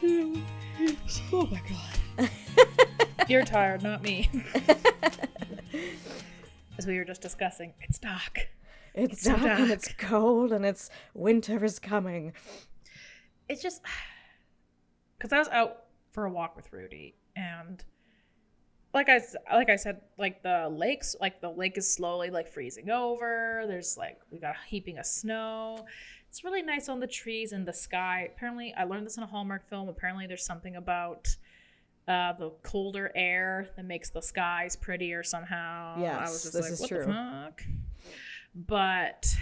Oh my god. You're tired, not me. As we were just discussing, it's dark. It's dark, and it's cold, and it's winter is coming. It's just because I was out for a walk with Rudy, and like I said, like the lake is slowly like freezing over. There's like we got a heaping of snow. It's really nice on the trees and the sky. Apparently, I learned this in a Hallmark film. Apparently, there's something about the colder air that makes the skies prettier somehow. Yes, I was just this like, is what true. the fuck? But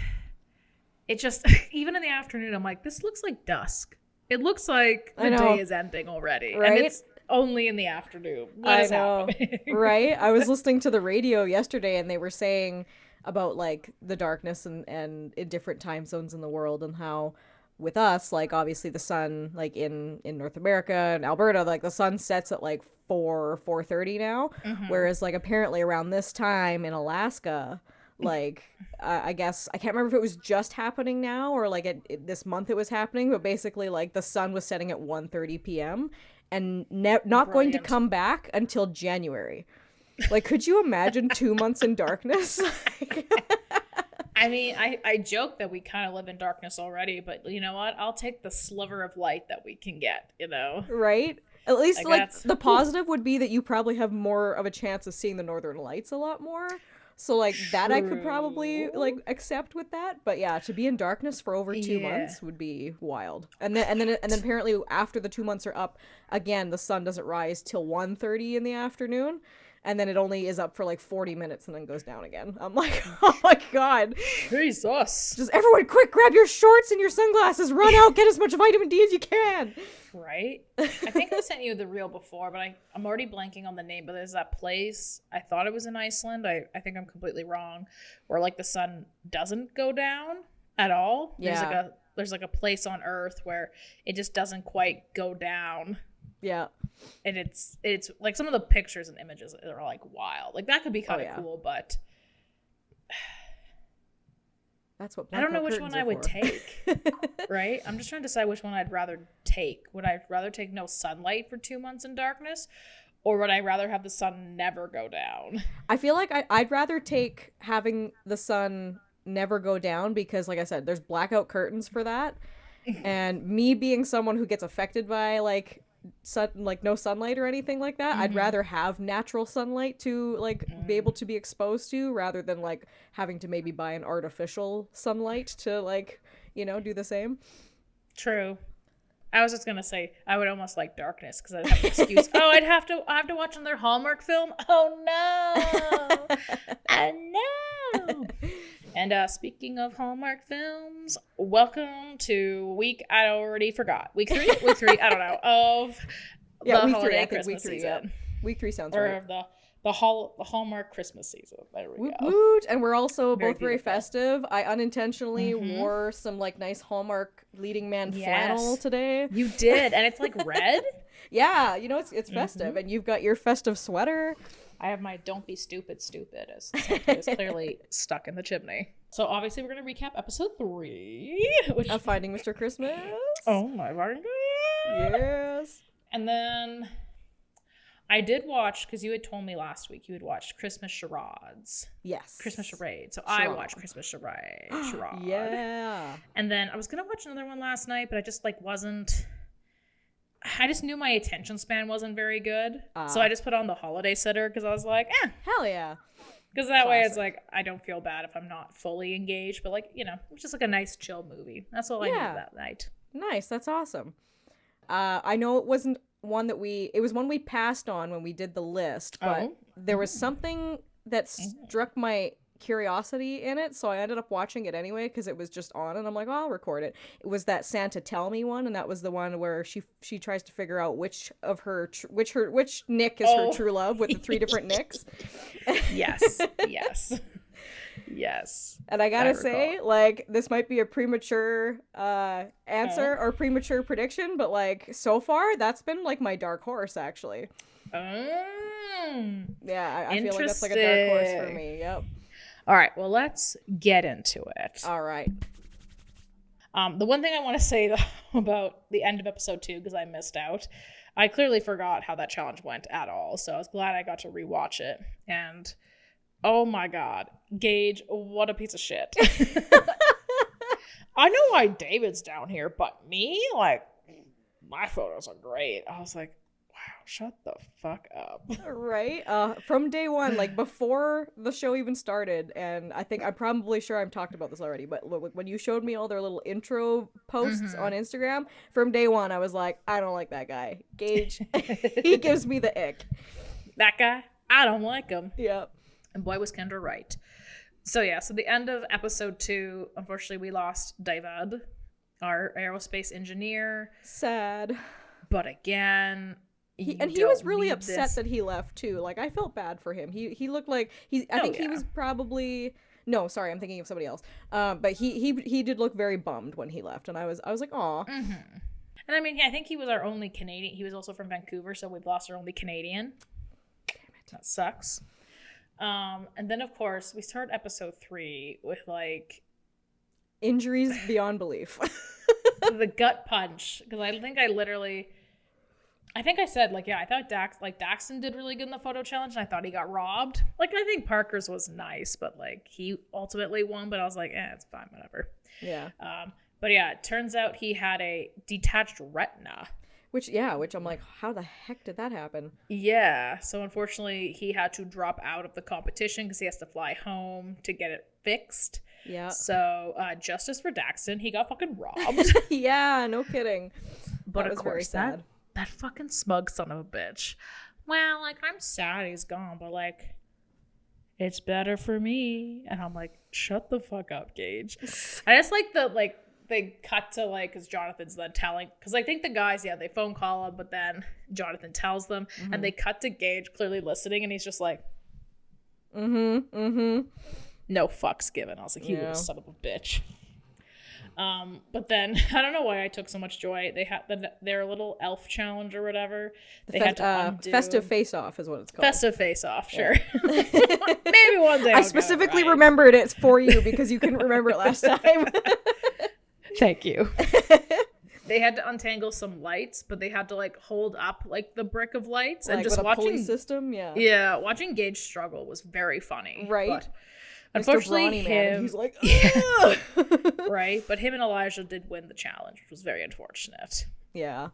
it just, even in the afternoon, I'm like, this looks like dusk. It looks like the day is ending already. Right? And it's only in the afternoon. What is happening? Right? I was listening to the radio yesterday, and they were saying about like the darkness and in different time zones in the world, and how with us, like obviously the sun, like in North America and Alberta, like the sun sets at like 4:30 now, whereas like apparently around this time in Alaska, like I guess I can't remember if it was just happening now or like this month it was happening, but basically like the sun was setting at 1:30 p.m. and not going to come back until January. Like, could you imagine 2 months in darkness? I mean, I joke that we kind of live in darkness already, but you know what? I'll take the sliver of light that we can get, you know? Right? At least, like the positive would be that you probably have more of a chance of seeing the northern lights a lot more. So, like, that I could probably, like, accept with that. But yeah, to be in darkness for over 2 months would be wild. And then apparently after the 2 months are up, again, the sun doesn't rise till 1:30 in the afternoon. And then it only is up for like 40 minutes and then goes down again. I'm like, oh my god. Jesus. Just everyone quick, grab your shorts and your sunglasses, run out, get as much vitamin D as you can. Right? I think I sent you the reel before, but I'm already blanking on the name, but there's that place, I thought it was in Iceland, I think I'm completely wrong, where like the sun doesn't go down at all. Yeah. There's like a place on Earth where it just doesn't quite go down. Yeah. And it's like some of the pictures and images are like wild. Like that could be kind of cool, but that's what I don't know which one I would take. Right? I'm just trying to decide which one I'd rather take. Would I rather take no sunlight for 2 months in darkness, or would I rather have the sun never go down? I feel like I'd rather take having the sun never go down because, like I said, there's blackout curtains for that. And me being someone who gets affected by like no sunlight or anything like that, I'd rather have natural sunlight to like be able to be exposed to rather than like having to maybe buy an artificial sunlight to like, you know, do the same. True. I was just gonna say I would almost like darkness because I'd have an excuse. I have to watch another Hallmark film. Oh no! I know. And speaking of Hallmark films, welcome to I already forgot. Week 3? Week 3, I don't know, of the holiday Christmas season. Yeah. Week 3 sounds or right. Of the Hallmark Christmas season. There we go. Woot. And we're also Very both very beautiful. festive. I unintentionally wore some like nice Hallmark leading man flannel today. You did, and it's like red? Yeah, you know, it's festive. And you've got your festive sweater. I have my don't be stupid as something is clearly stuck in the chimney. So obviously we're going to recap episode 3. Of Finding Mr. Christmas. Oh my god. Yes. And then I did watch, because you had told me last week you had watched Christmas Charades. Yes. Christmas Charade. So I watched Christmas Charade. Yeah. And then I was going to watch another one last night, but I just like wasn't... I just knew my attention span wasn't very good. So I just put on the Holiday Sitter because I was like, hell yeah. Because that way it's like, I don't feel bad if I'm not fully engaged. But like, you know, it's just like a nice chill movie. That's all I needed that night. Nice. That's awesome. I know it wasn't one that it was one we passed on when we did the list. But there was something that struck my curiosity in it, so I ended up watching it anyway because it was just on, and I'm like, oh, I'll record it. It was that Santa Tell Me one, and that was the one where she tries to figure out which Nick is her true love with the 3 different Nicks. Yes. And I gotta say, like, this might be a premature answer or premature prediction, but like so far that's been like my dark horse actually. Yeah, I feel like that's like a dark horse for me. Yep. All right, well, let's get into it. All right. The one thing I want to say though about the end of episode 2, because I missed out, I clearly forgot how that challenge went at all. So I was glad I got to rewatch it. And oh my God, Gage, what a piece of shit. I know why David's down here, but me, like, my photos are great. I was like, wow, shut the fuck up. Right? From day one, like before the show even started, and I'm probably sure I've talked about this already, but when you showed me all their little intro posts on Instagram, from day one I was like, I don't like that guy. Gage, he gives me the ick. That guy, I don't like him. Yeah. And boy was Kendra right. So yeah, so the end of episode 2, unfortunately we lost David, our aerospace engineer. Sad. But again, he was really upset that he left too. Like, I felt bad for him. He looked like he was probably, no, sorry, I'm thinking of somebody else. But he did look very bummed when he left, and I was like, aw. Mm-hmm. And I mean, I think he was our only Canadian. He was also from Vancouver, so we've lost our only Canadian. Damn it, that sucks. And then of course we start episode 3 with like injuries beyond belief. The gut punch, because I think I said, like, yeah, I thought Daxton did really good in the photo challenge, and I thought he got robbed. Like, I think Parker's was nice, but like he ultimately won, but I was like, it's fine, whatever. Yeah. But yeah, it turns out he had a detached retina. Which I'm like, how the heck did that happen? Yeah, so unfortunately he had to drop out of the competition because he has to fly home to get it fixed. Yeah. So justice for Daxton, he got fucking robbed. Yeah, no kidding. But that of course, that fucking smug son of a bitch. Well, like, I'm sad he's gone, but like, it's better for me. And I'm like, shut the fuck up, Gage. I just like they cut to, like, because Jonathan's then telling, because I think the guys, they phone call him, but then Jonathan tells them, and they cut to Gage clearly listening, and he's just like, no fucks given. I was like, you little son of a bitch. But then I don't know why I took so much joy. They had their little elf challenge or whatever. They had to undo. Festive face off is what it's called. Festive face off, sure. Maybe one day. I specifically remembered it for you because you couldn't remember it last time. Thank you. They had to untangle some lights, but they had to like hold up like the brick of lights, and just with watching a pulley system. Yeah, watching Gage struggle was very funny. Right. But unfortunately, him, he's like, right. But him and Elijah did win the challenge, which was very unfortunate. Yeah.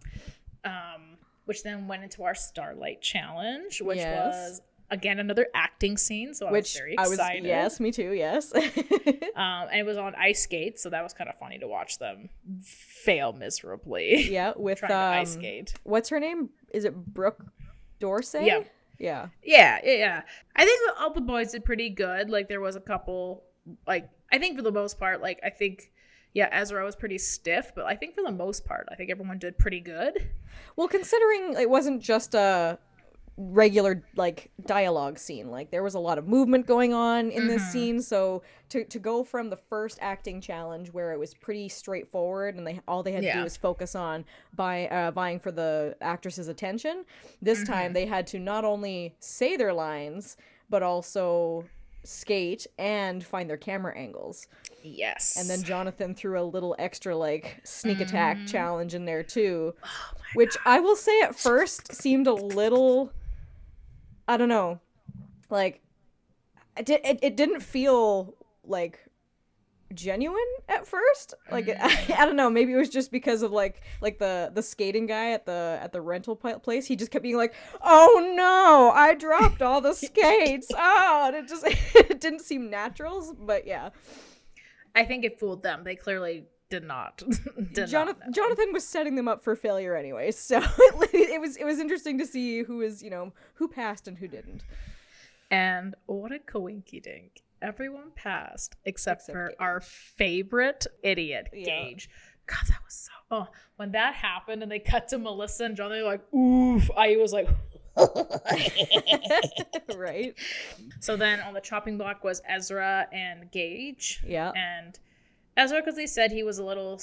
Which then went into our Starlight challenge, which was again another acting scene. So I was very excited. Yes, me too. Yes. And it was on ice skates, so that was kind of funny to watch them fail miserably. Yeah, with trying to ice skate. What's her name? Is it Brooke Dorsey? Yeah. Yeah. I think all the boys did pretty good. Like, there was a couple, like, I think for the most part, like, Ezra was pretty stiff, but I think for the most part, I think everyone did pretty good. Well, considering it wasn't just a regular, like, dialogue scene, like, there was a lot of movement going on in this scene, so to go from the first acting challenge where it was pretty straightforward and all they had to do was focus on vying for the actress's attention, this time they had to not only say their lines but also skate and find their camera angles. Yes. And then Jonathan threw a little extra, like, sneak attack challenge in there too, which I will say at first seemed a little, I don't know, like, it didn't feel like genuine at first. Like, I don't know, maybe it was just because of like the skating guy at the rental place. He just kept being like, oh no, I dropped all the skates. And it didn't seem natural, but yeah. I think it fooled them. They clearly did not. Jonathan was setting them up for failure anyway, so it was interesting to see who passed and who didn't. And what a coinky dink. Everyone passed except for our favorite idiot, Gage. God, that was so... Oh, when that happened and they cut to Melissa and John, they were like, oof. I was like... Right. So then on the chopping block was Ezra and Gage. Yeah. And Ezra, because they said he was a little...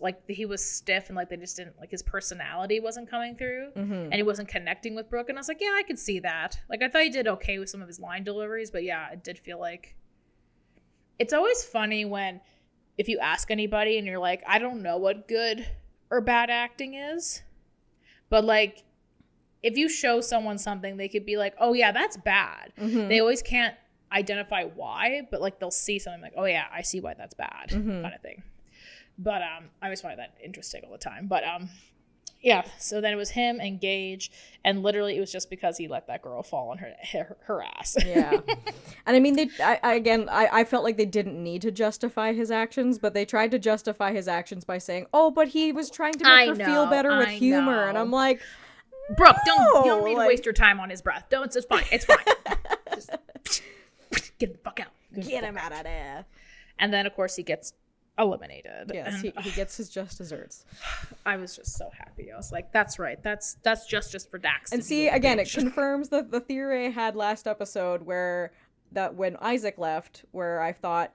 like, he was stiff and, like, they just didn't... Like, his personality wasn't coming through. And he wasn't connecting with Brooke. And I was like, yeah, I could see that. Like, I thought he did okay with some of his line deliveries. But, yeah, it did feel like... It's always funny when if you ask anybody and you're like, I don't know what good or bad acting is, but like if you show someone something, they could be like, oh yeah, that's bad. They always can't identify why, but like they'll see something like, oh yeah, I see why that's bad, kind of thing. But I always find that interesting all the time. But yeah, so then it was him and Gage, and literally it was just because he let that girl fall on her ass. Yeah. And I mean, I felt like they didn't need to justify his actions, but they tried to justify his actions by saying, oh, but he was trying to make her feel better with humor. And I'm like, Brooke, you don't need to waste your time on his breath. It's fine. It's fine. Just get the fuck out. Get him out of there. And then, of course, he gets eliminated. Yes, he gets his just desserts. I was just so happy. I was like, that's right. That's justice for Dax. And see, again, it confirms the theory I had last episode where that when Isaac left, where I thought,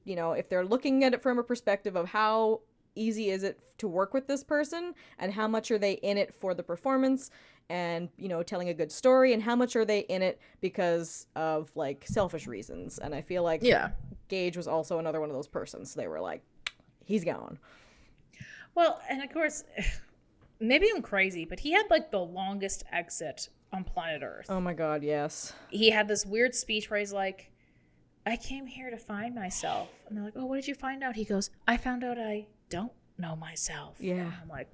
you know, if they're looking at it from a perspective of how easy is it to work with this person and how much are they in it for the performance and, you know, telling a good story, and how much are they in it because of like selfish reasons. And I feel like Gage was also another one of those persons. They were like, he's gone. Well, and of course, maybe I'm crazy, but he had like the longest exit on planet Earth. Oh my God, yes. He had this weird speech where he's like, I came here to find myself. And they're like, oh, what did you find out? He goes, I found out I don't know myself. Yeah. And I'm like,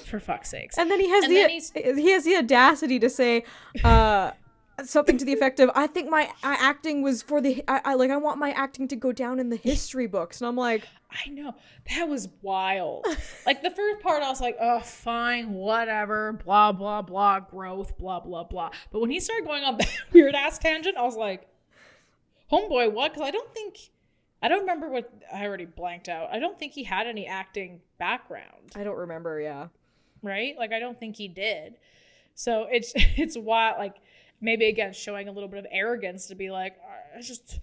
for fuck's sakes. And then he has the audacity to say something to the effect of, I think my acting was for the I want my acting to go down in the history books. And I'm like, I know, that was wild. Like the first part I was like, oh fine, whatever, blah blah blah, growth, blah blah blah. But when he started going on that weird ass tangent, I was like, homeboy, what? Because I don't remember what, I already blanked out. I don't think he had any acting background. I don't remember, yeah. Right? Like, I don't think he did. So it's wild, like, maybe, again, showing a little bit of arrogance to be like, I just,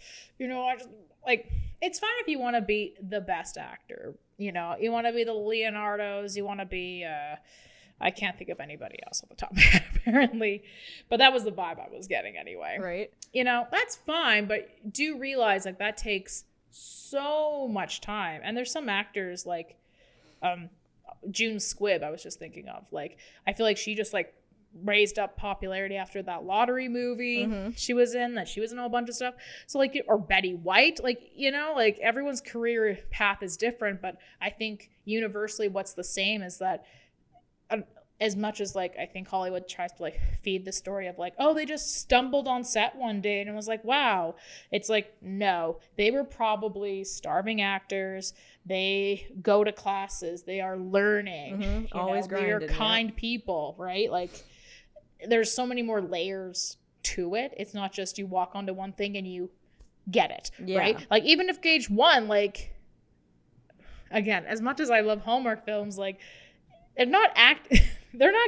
like, it's fine if you want to be the best actor. You know, you want to be the Leonardos, you want to be, I can't think of anybody else off the top of my head, apparently. But that was the vibe I was getting anyway. Right. You know, that's fine, but do realize, like, that takes so much time. And there's some actors, like, June Squibb, I was just thinking of. Like, I feel like she just, like, raised up popularity after that lottery movie she was in, that she was in a whole bunch of stuff. So, like, or Betty White, like, you know, like, everyone's career path is different, but I think universally what's the same is that as much as, like, I think Hollywood tries to, like, feed the story of, like, oh, they just stumbled on set one day and it was like, wow. It's like, no, they were probably starving actors. They go to classes. They are learning. Always grinding. They're kind people, right? Like, there's so many more layers to it. It's not just you walk onto one thing and you get it, right? Like, even if Gage won, like, again, as much as I love Hallmark films, like, they're not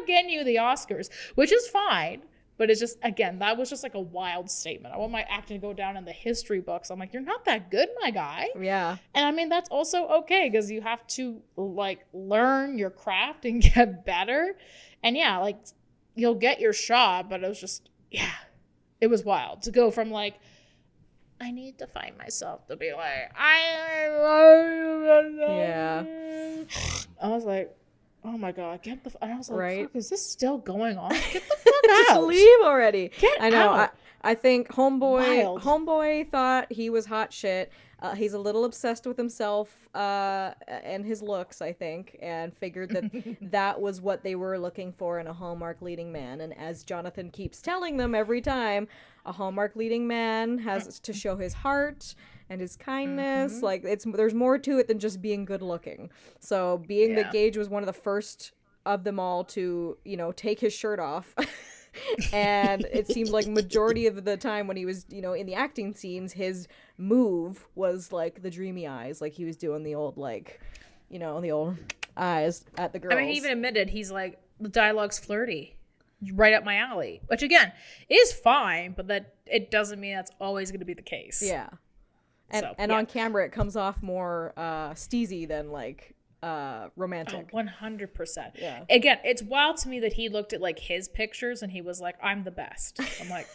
getting you the Oscars, which is fine. But it's just, again, that was just like a wild statement. I want my acting to go down in the history books. I'm like, you're not that good, my guy. Yeah. And I mean, that's also okay because you have to, like, learn your craft and get better. And yeah, like, you'll get your shot, but it was just, yeah, it was wild to go from, like, I need to find myself to be like, Yeah. I was like, oh my God, get the, and I was like, right? Fuck, is this still going on? Get the fuck out. Just leave already. I know. Out. I think Homeboy thought he was hot shit. He's a little obsessed with himself and his looks, I think, and figured that that was what they were looking for in a Hallmark leading man. And as Jonathan keeps telling them every time, a Hallmark leading man has to show his heart and his kindness. Like, there's more to it than just being good looking. So being that Gage was one of the first of them all to, you know, take his shirt off. And it seemed like majority of the time when he was, you know, in the acting scenes, his move was like the dreamy eyes, like he was doing the old, like, you know, the old eyes at the girls. I mean, he even admitted, he's like, the dialogue's flirty, right up my alley, which again is fine, but that it doesn't mean that's always going to be the case. Yeah. And on camera it comes off more steezy than like romantic. 100%. Yeah. Again, it's wild to me that he looked at like his pictures and he was like, I'm the best. I'm like,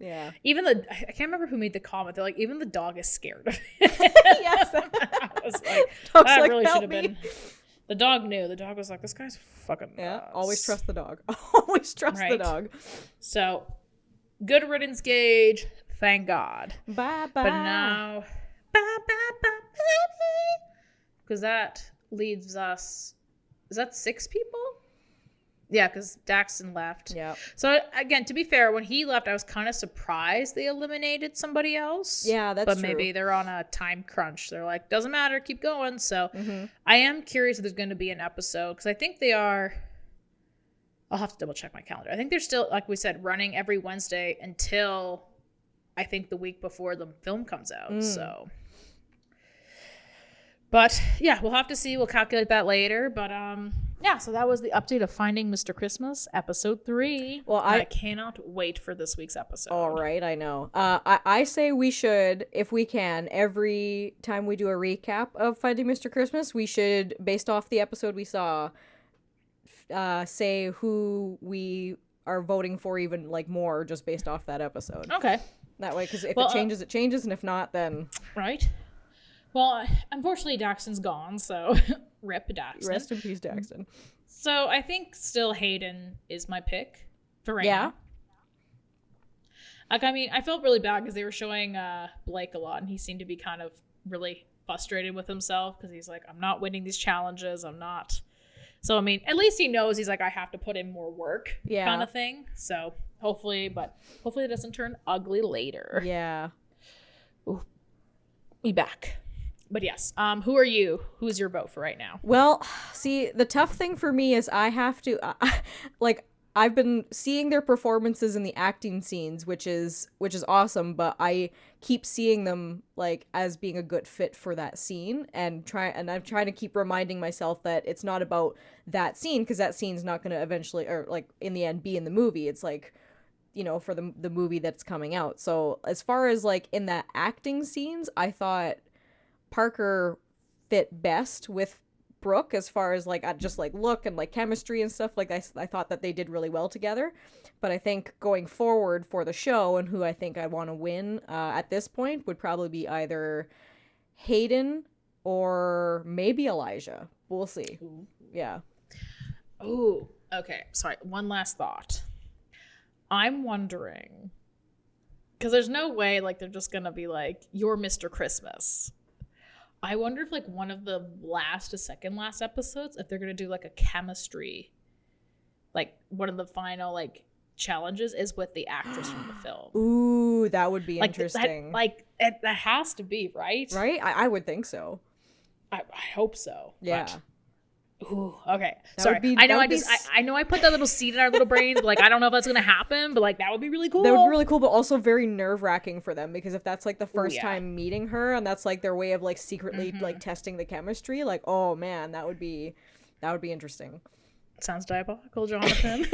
Yeah. Even I can't remember who made the comment. They're like, even the dog is scared of it. Yes. I was like, Dog's that like, really "Help should have me." been. The dog knew. The dog was like, this guy's fucking Yeah. nuts. Always trust the dog. Always trust the Right. dog. So, good riddance, Gage. Thank God. Bye bye. But now, because that leaves us. Is that 6 people? Yeah, because Daxton left. Yeah. So again, to be fair, when he left, I was kind of surprised they eliminated somebody else. Yeah, that's but true. maybe they're on a time crunch. They're like, doesn't matter, keep going. So Mm-hmm. I am curious if there's going to be an episode because I think they are. I'll have to double check my calendar. I think they're still, like we said, running every Wednesday until I think the week before the film comes out. So. But yeah, we'll have to see. We'll calculate that later. But yeah, so that was the update of Finding Mr. Christmas, episode 3. Well, I cannot wait for this week's episode. All right, I know. I say we should, if we can, every time we do a recap of Finding Mr. Christmas, we should, based off the episode we saw, say who we are voting for even like more just based off that episode. Okay. That way, because if it changes, it changes, and if not, then... Right. Well, unfortunately, Daxton's gone, so rip Daxton. Rest in peace, Daxton. So I think still Hayden is my pick for right Yeah. now. Like, I mean, I felt really bad because they were showing Blake a lot, and he seemed to be kind of really frustrated with himself because he's like, I'm not winning these challenges. I'm not. So, I mean, at least he knows he's like, I have to put in more work kind of thing. So hopefully it doesn't turn ugly later. Yeah. Ooh, be back. But yes, who are you? Who's your vote for right now? Well, see, the tough thing for me is I have to, like, I've been seeing their performances in the acting scenes, which is awesome, but I keep seeing them like as being a good fit for that scene, and I'm trying to keep reminding myself that it's not about that scene, because that scene's not going to eventually, or like in the end, be in the movie. It's like, you know, for the movie that's coming out. So as far as like in that acting scenes, I thought Parker fit best with Brooke as far as like just like look and like chemistry and stuff. Like I thought that they did really well together. But I think going forward for the show, and who I think I want to win at this point would probably be either Hayden or maybe Elijah. We'll see. Ooh. Yeah. Oh, okay. Sorry. One last thought. I'm wondering, because there's no way like they're just gonna be like, you're Mr. Christmas. I wonder if like one of the last to second last episodes, if they're gonna do like a chemistry, like one of the final like challenges is with the actress from the film. Ooh, that would be like interesting. that has to be right. Right? I would think so. I hope so. Yeah. But, ooh, okay. That Sorry. would be- I know that would be I know I put that little seed in our little brains, but like I don't know if that's gonna happen, but like that would be really cool. That would be really cool, but also very nerve-wracking for them, because if that's like the first yeah. time meeting her, and that's like their way of like secretly like testing the chemistry, like, oh man, that would be interesting. Sounds diabolical, Jonathan.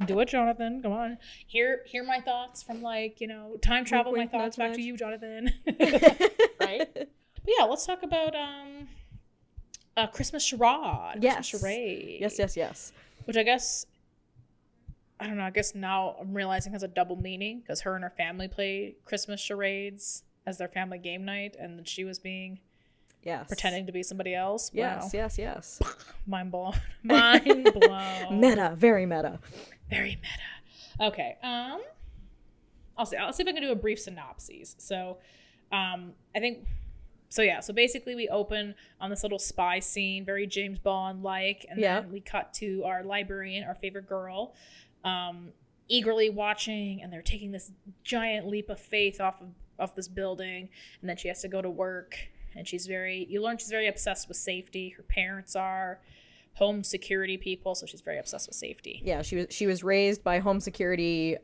Do it, Jonathan. Come on. Hear my thoughts from like, you know, time travel Wink, my wink, thoughts nudge, back to nudge. you, Jonathan. Right? But yeah, let's talk about Christmas Charade. Yes. Christmas Charade. Yes. Which I guess, I don't know, I guess now I'm realizing has a double meaning, because her and her family play Christmas charades as their family game night, and she was pretending to be somebody else. Wow. Yes. Mind blown. Mind blown. Meta, very meta. Very meta. Okay. I'll see if I can do a brief synopsis. So, I think. So yeah. So basically, we open on this little spy scene, very James Bond like, and then we cut to our librarian, our favorite girl, eagerly watching, and they're taking this giant leap of faith off this building, and then she has to go to work, and you learn she's very obsessed with safety. Her parents are home security people, so she's very obsessed with safety. Yeah, she was raised by home security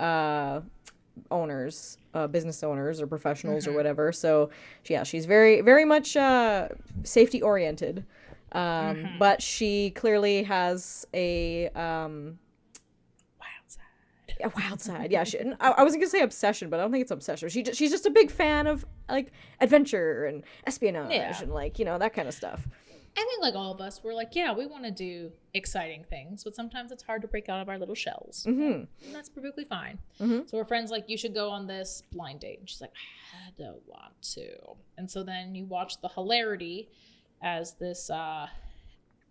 owners, business owners or professionals or whatever. So yeah, she's very, very much safety oriented. But she clearly has a wild side. Yeah, I wasn't gonna say obsession, but I don't think it's obsession. She's just a big fan of like adventure and espionage and like, you know, that kind of stuff. I think like all of us, we're like, yeah, we want to do exciting things, but sometimes it's hard to break out of our little shells. And that's perfectly fine. So her friend's like, you should go on this blind date. And she's like, I don't want to. And so then you watch the hilarity as this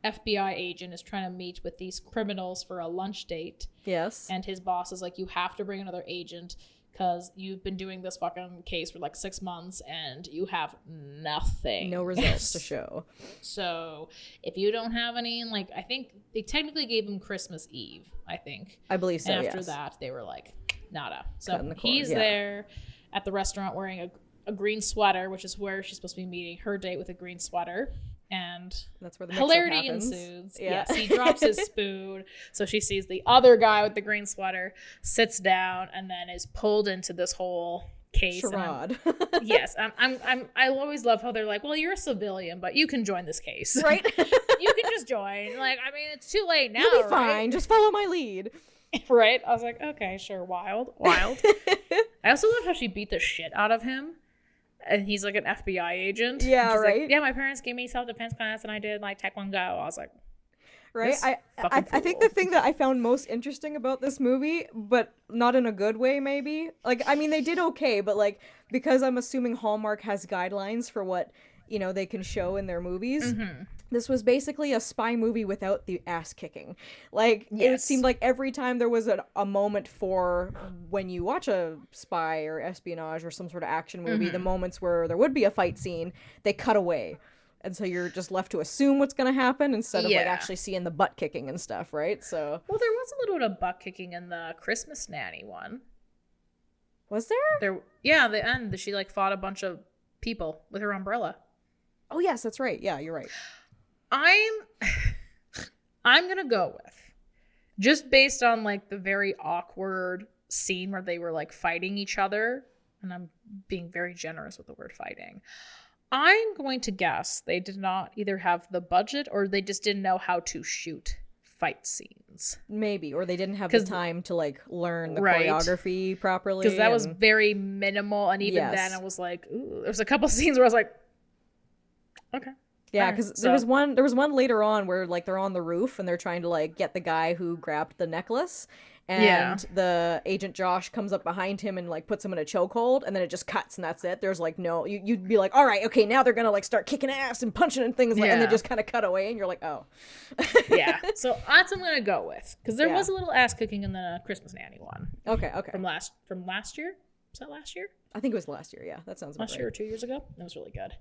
FBI agent is trying to meet with these criminals for a lunch date. Yes. And his boss is like, you have to bring another agent because you've been doing this fucking case for like 6 months and you have nothing. No results to show. So if you don't have any, like, I think they technically gave him Christmas Eve, I think. I believe so, and after yes. that, they were like, nada. So the cord, he's there at the restaurant wearing a green sweater, which is where she's supposed to be meeting her date with a green sweater. And that's where the hilarity ensues. Yeah. Yes, he drops his spoon. So she sees the other guy with the green sweater, sits down, and then is pulled into this whole case. Charade. Yes, I always love how they're like, well, you're a civilian, but you can join this case, right? You can just join. Like, I mean, it's too late now. You'll be fine. Right? Just follow my lead. Right? I was like, okay, sure, wild. I also love how she beat the shit out of him. And he's like an FBI agent. Yeah, right. Like, yeah, my parents gave me self-defense class and I did like Taekwondo. I was like, right. I think the thing that I found most interesting about this movie, but not in a good way, maybe. Like, I mean, they did okay, but like, because I'm assuming Hallmark has guidelines for what, you know, they can show in their movies. This was basically a spy movie without the ass kicking. Like, It seemed like every time there was a moment for when you watch a spy or espionage or some sort of action movie, the moments where there would be a fight scene, they cut away. And so you're just left to assume what's going to happen instead of like actually seeing the butt kicking and stuff, right? So. Well, there was a little bit of butt kicking in the Christmas Nanny one. Was there? Yeah, the end. She like fought a bunch of people with her umbrella. Oh yes, that's right. Yeah, you're right. I'm gonna go with, just based on like the very awkward scene where they were like fighting each other, and I'm being very generous with the word fighting. I'm going to guess they did not either have the budget or they just didn't know how to shoot fight scenes. Maybe, or they didn't have the time to like learn the choreography properly. Because that was very minimal, and even then I was like, ooh, there was a couple scenes where I was like, okay. Yeah, because there was one later on where like they're on the roof and they're trying to like get the guy who grabbed the necklace, and the agent Josh comes up behind him and like puts him in a chokehold, and then it just cuts and that's it. There's like no, you'd be like, all right, okay, now they're gonna like start kicking ass and punching and things like, and they just kind of cut away, and you're like, oh. Yeah, so that's what I'm gonna go with, because there was a little ass kicking in the Christmas Nanny one. Okay. From last year. Was that last year? I think it was last year. Yeah, that sounds about last year or 2 years ago. That was really good.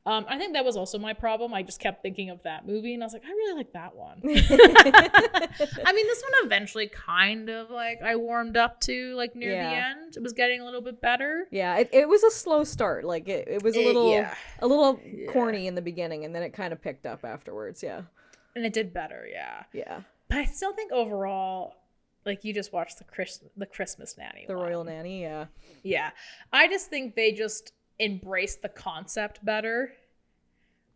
I think that was also my problem. I just kept thinking of that movie, and I was like, I really like that one. I mean, this one eventually kind of like I warmed up to like near the end. It was getting a little bit better. Yeah, it was a slow start. Like it was a little corny in the beginning, and then it kind of picked up afterwards. Yeah, and it did better. Yeah. Yeah. But I still think overall, like you just watched the Christmas Nanny, the Royal Nanny. Yeah. Yeah, I just think they just embrace the concept better,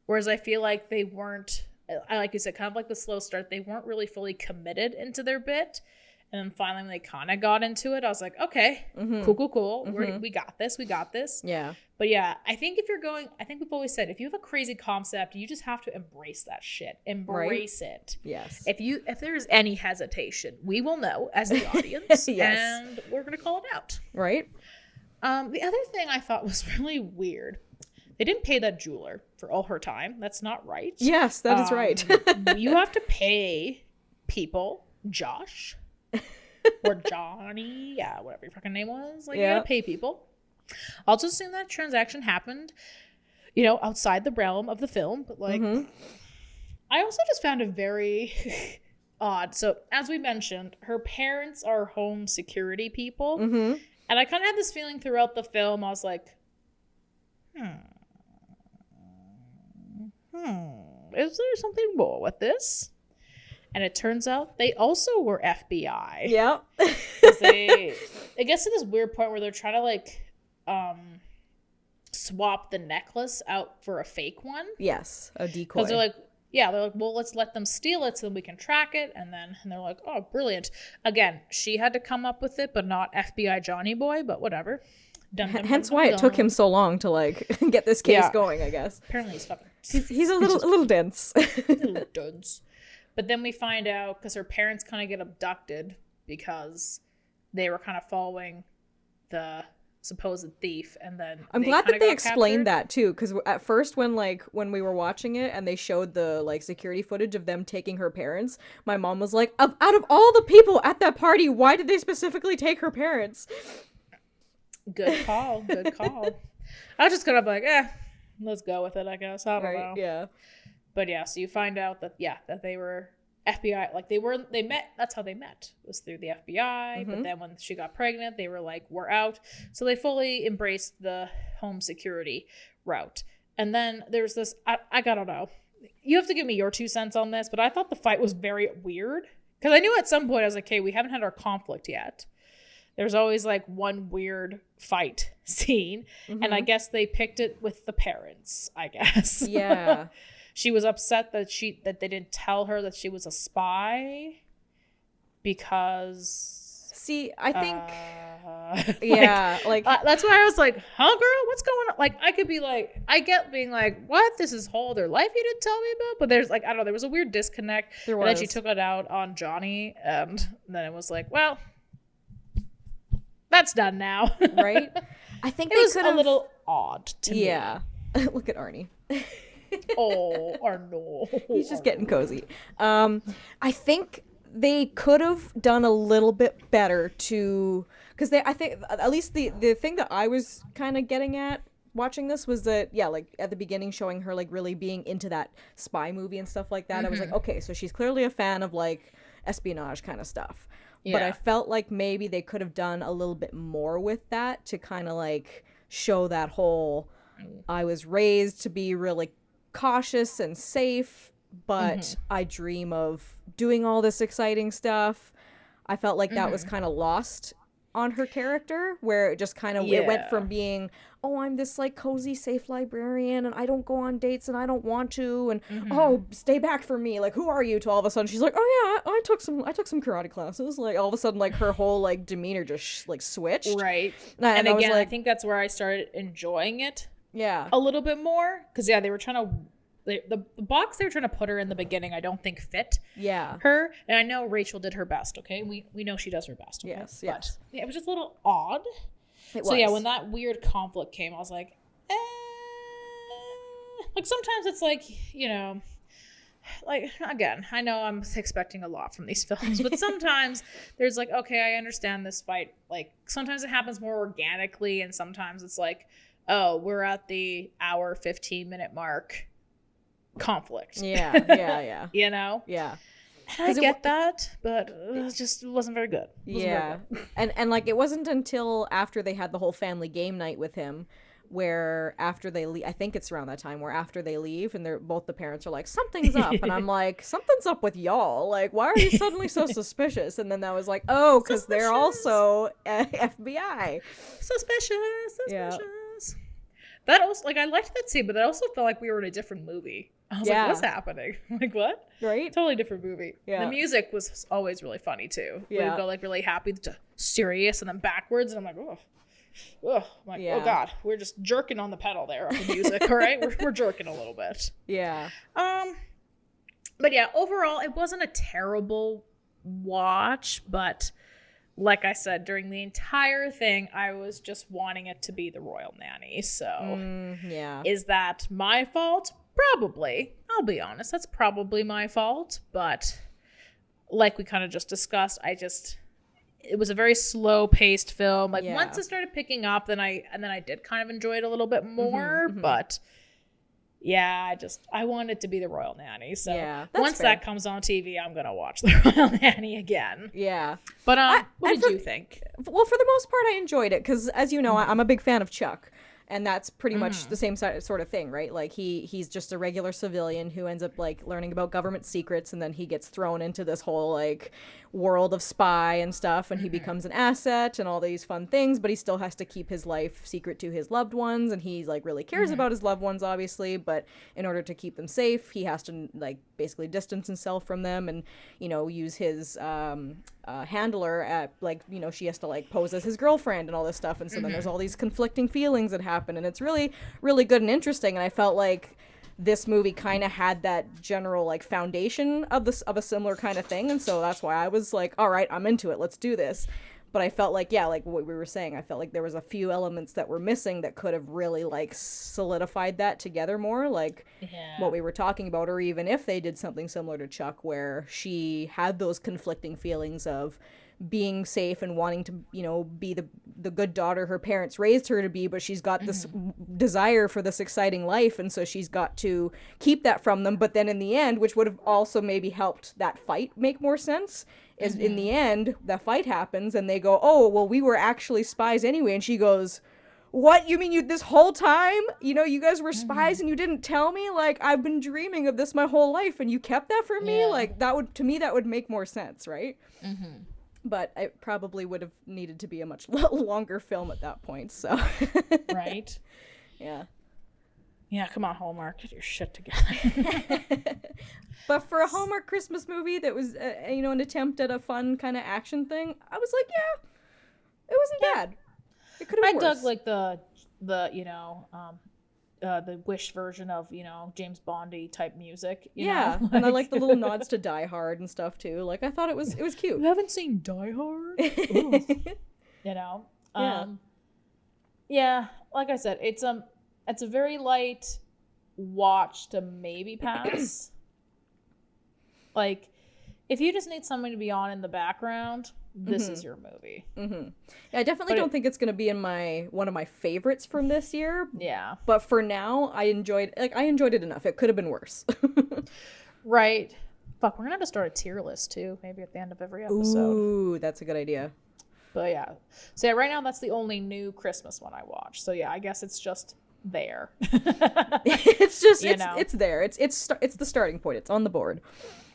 whereas I feel like they weren't, like you said, kind of like the slow start, they weren't really fully committed into their bit, and then finally when they kind of got into it, I was like, okay, cool, we got this. Yeah. But yeah, I think we've always said, if you have a crazy concept, you just have to embrace that shit. Embrace it. Yes. If there's any hesitation, we will know as the audience. And we're gonna call it out. Right. The other thing I thought was really weird, they didn't pay that jeweler for all her time. That's not right. Yes, that is right. You have to pay people, Josh or Johnny, whatever your fucking name was. Like, you gotta pay people. I'll just assume that transaction happened, outside the realm of the film. But like, I also just found it very odd. So as we mentioned, her parents are home security people. And I kind of had this feeling throughout the film. I was like, is there something more with this? And it turns out they also were FBI. Yeah. It gets to this weird point where they're trying to like swap the necklace out for a fake one. Yes, a decoy. Because they're like, well, let's let them steal it so then we can track it. And they're like, oh, brilliant. Again, she had to come up with it, but not FBI Johnny Boy, but whatever. Hence why it took him so long to like get this case going, I guess. Apparently he's fucking He's a little dense. A little dunce. But then we find out, because her parents kind of get abducted because they were kind of following the supposed thief, and then I'm glad that they explained that too, because at first when we were watching it and they showed the like security footage of them taking her parents, my mom was like, out of all the people at that party, why did they specifically take her parents? Good call. I was just gonna be like, let's go with it, I guess. I don't know. Yeah. But yeah, so you find out that they were FBI, like they met, that's how they met, was through the FBI. But then when she got pregnant, they were like, we're out. So they fully embraced the home security route. And then there's this, I don't know, you have to give me your 2 cents on this, but I thought the fight was very weird, because I knew at some point I was like, okay, we haven't had our conflict yet. There's always like one weird fight scene, and I guess they picked it with the parents, I guess. Yeah. She was upset that they didn't tell her that she was a spy, because I think that's why I was like, huh, girl, what's going on? Like, I could be like, I get being like, what, this is whole other life you didn't tell me about, but there's like, I don't know, there was a weird disconnect. And then she took it out on Johnny, and then it was like, well, that's done now. Right? I think it was a little odd to me. Yeah. Look at Arnie. Oh, Arnold. He's just getting cozy. I think they could have done a little bit better because I think at least the thing that I was kind of getting at watching this was that, like at the beginning showing her like really being into that spy movie and stuff like that. I was like, okay, so she's clearly a fan of like espionage kind of stuff. Yeah. But I felt like maybe they could have done a little bit more with that to kind of like show that whole, I was raised to be really cautious and safe, but I dream of doing all this exciting stuff. I felt like that was kind of lost on her character, where it just kind of it went from being, oh, I'm this like cozy safe librarian and I don't go on dates and I don't want to, and oh, stay back from me, like, who are you, to all of a sudden she's like, oh yeah, I took some karate classes. Like all of a sudden like her whole like demeanor just like switched. Right. And again, I think that's where I started enjoying it. Yeah. A little bit more, because they were trying to the box they were trying to put her in the beginning, I don't think fit her. And I know Rachel did her best, okay? We know she does her best. Okay? Yes. But it was just a little odd. Yeah, when that weird conflict came, I was like, like sometimes it's like, you know, like, again, I know I'm expecting a lot from these films, but sometimes there's like, okay, I understand this fight. Like sometimes it happens more organically, and sometimes it's like, oh, we're at the hour 15-minute mark conflict. Yeah. You know? Yeah. And I get that, but it just wasn't very good. Yeah. And like it wasn't until after they had the whole family game night with him, where after they leave, I think it's around that time, where after they leave and both the parents are like, something's up. And I'm like, something's up with y'all. Like, why are you suddenly so suspicious? And then that was like, oh, because they're also FBI. Suspicious. Yeah. That also, like, I liked that scene, but I also felt like we were in a different movie. I was like, what's happening? Like, what? Right? Totally different movie. Yeah. The music was always really funny, too. Yeah. We would go, like, really happy to serious and then backwards, and I'm like, oh. I'm like, oh, God. We're just jerking on the pedal there of the music, all right? We're jerking a little bit. Yeah. But, yeah, overall, it wasn't a terrible watch, but... like I said, during the entire thing, I was just wanting it to be the Royal Nanny. So, is that my fault? Probably. I'll be honest. That's probably my fault. But like we kind of just discussed, it was a very slow-paced film. Like once it started picking up, then I did kind of enjoy it a little bit more. But yeah, I want it to be the Royal Nanny. So once that comes on TV, I'm gonna watch the Royal Nanny again. Yeah. But what did you think? Well, for the most part, I enjoyed it because, as you know, I'm a big fan of Chuck. And that's pretty much the same sort of thing, right? Like he's just a regular civilian who ends up like learning about government secrets, and then he gets thrown into this whole like world of spy and stuff, and he becomes an asset and all these fun things, but he still has to keep his life secret to his loved ones, and he like really cares about his loved ones, obviously, but in order to keep them safe, he has to like basically distance himself from them, and you know, use his handler at like, you know, she has to like pose as his girlfriend and all this stuff, and so then there's all these conflicting feelings that happen, and it's really, really good and interesting. And I felt like this movie kind of had that general like foundation of a similar kind of thing, and so that's why I was like, all right, I'm into it, let's do this. But I felt like, yeah, like what we were saying, I felt like there was a few elements that were missing that could have really like solidified that together more, like what we were talking about, or even if they did something similar to Chuck where she had those conflicting feelings of being safe and wanting to, you know, be the good daughter her parents raised her to be, but she's got this desire for this exciting life, and so she's got to keep that from them. But then in the end, which would have also maybe helped that fight make more sense, is in the end, the fight happens and they go, oh, well, we were actually spies anyway. And she goes, what? You mean you this whole time? You know, you guys were spies and you didn't tell me? Like, I've been dreaming of this my whole life and you kept that from me? Like, that would, to me, that would make more sense, right? But it probably would have needed to be a much longer film at that point, so. Right? Yeah. Yeah, come on, Hallmark, get your shit together. But for a Hallmark Christmas movie that was, you know, an attempt at a fun kind of action thing, I was like, yeah, it wasn't bad. It could have been worse. Dug like the you know, the Wish version of, you know, James Bondy type music. You know? And I like the little nods to Die Hard and stuff too. Like, I thought it was cute. You haven't seen Die Hard? You know? Yeah, like I said, it's a very light watch to maybe pass. Like, if you just need something to be on in the background, this is your movie. Yeah, I definitely don't think it's going to be in one of my favorites from this year. Yeah. But for now, I enjoyed it enough. It could have been worse. Right. Fuck, we're going to have to start a tier list, too, maybe at the end of every episode. Ooh, that's a good idea. But yeah. So yeah, right now, that's the only new Christmas one I watch. So yeah, I guess it's just there. It's just, it's there. It's the starting point. It's on the board.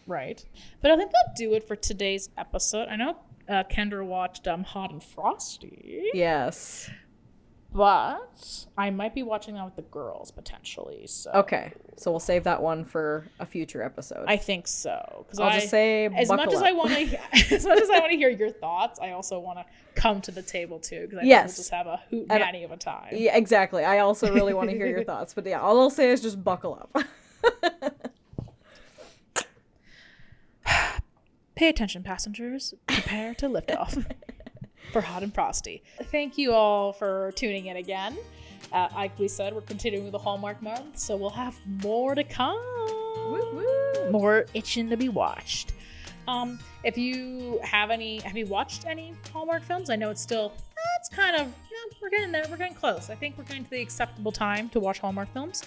Right. But I think that'll do it for today's episode. I know Kendra watched Hot and Frosty. Yes. But I might be watching that with the girls potentially. So okay, so we'll save that one for a future episode. I think so. Because I'll just say, as much as I want to hear your thoughts, I also want to come to the table too. Because I think we'll just have a hoot nanny of a time. Yeah, exactly. I also really want to hear your thoughts. But yeah, all I'll say is just buckle up. Pay attention, passengers. Prepare to lift off. For Hot and Frosty. Thank you all for tuning in again. Like we said, we're continuing with the Hallmark month, so we'll have more to come. Woo-woo. More itching to be watched. If you have you watched any Hallmark films? I know it's still, it's kind of, we're getting there. We're getting close. I think we're getting to the acceptable time to watch Hallmark films.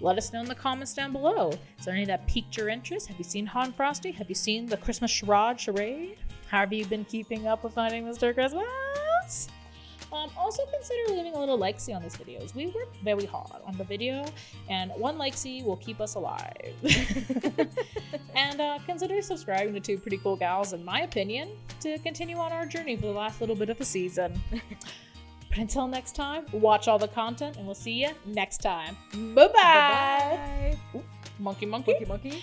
Let us know in the comments down below. Is there any that piqued your interest? Have you seen Hot and Frosty? Have you seen the Christmas Charade? How have you been keeping up with Finding Mr. Christmas? Also consider leaving a little likesy on these videos. We work very hard on the video, and one likesy will keep us alive. And consider subscribing to two pretty cool gals, in my opinion, to continue on our journey for the last little bit of the season. But until next time, watch all the content, and we'll see you next time. Bye-bye! Bye-bye. Monkey, monkey. Monkey, monkey.